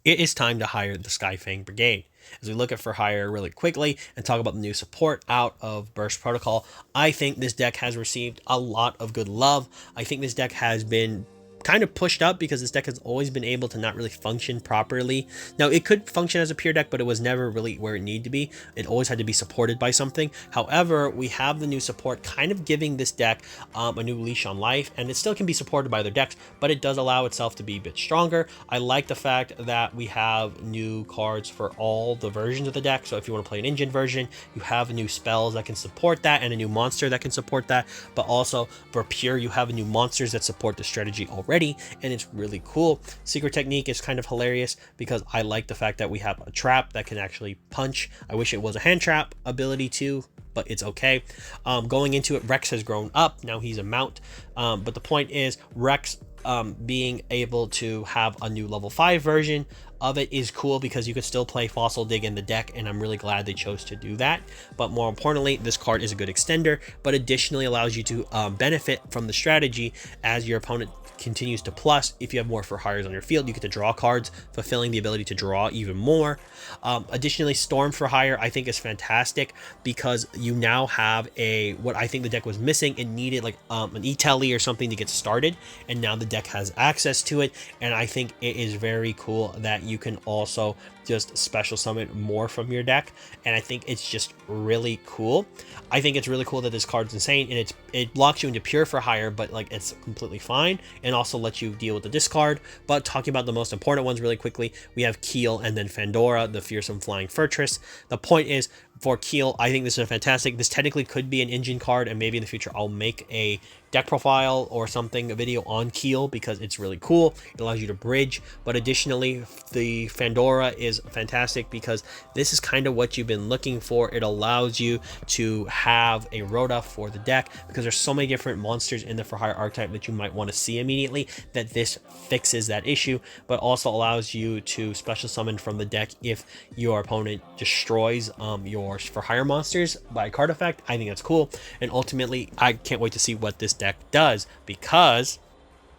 It is time to hire the Fang Brigade. As we look at for hire really quickly and talk about the new support out of Burst Protocol, I think this deck has received a lot of good love. I think this deck has been kind of pushed up because this deck has always been able to not really function properly. Now, it could function as a pure deck, but it was never really where it needed to be. It always had to be supported by something. However, we have the new support kind of giving this deck a new leash on life, and it still can be supported by other decks, but it does allow itself to be a bit stronger. I like the fact that we have new cards for all the versions of the deck. So if you want to play an engine version, you have new spells that can support that and a new monster that can support that. But also for pure, you have new monsters that support the strategy already, and it's really cool. Secret Technique is kind of hilarious because I like the fact that we have a trap that can actually punch. I wish it was a hand trap ability too, but it's okay. Going into it, Rex has grown up. Now he's a mount. But the point is, Rex being able to have a new level 5 version of it is cool because you can still play Fossil Dig in the deck, and I'm really glad they chose to do that. But more importantly, this card is a good extender, but additionally allows you to benefit from the strategy as your opponent continues to plus. If you have more for hires on your field, you get to draw cards, fulfilling the ability to draw even more. Additionally, Storm for hire I think is fantastic because you now have what I think the deck was missing. It needed like an E-Telly or something to get started, and now the deck has access to it, and I think it is very cool that you can also just special summon more from your deck, and I think it's just really cool. I think it's really cool that this card's insane, and it blocks you into pure for hire, but like it's completely fine, and also lets you deal with the discard. But talking about the most important ones really quickly, we have Keel and then Fandora, the fearsome flying fortress. The point is, for Keel, I think this is fantastic. This technically could be an engine card, and maybe in the future I'll make a deck profile or something, a video on Keel, because it's really cool. It allows you to bridge. But additionally, the Fandora is fantastic because this is kind of what you've been looking for. It allows you to have a Rhoda for the deck because there's so many different monsters in the for hire archetype that you might want to see immediately, that this fixes that issue, but also allows you to special summon from the deck if your opponent destroys your for hire monsters by card effect. I think that's cool, and ultimately I can't wait to see what this deck does because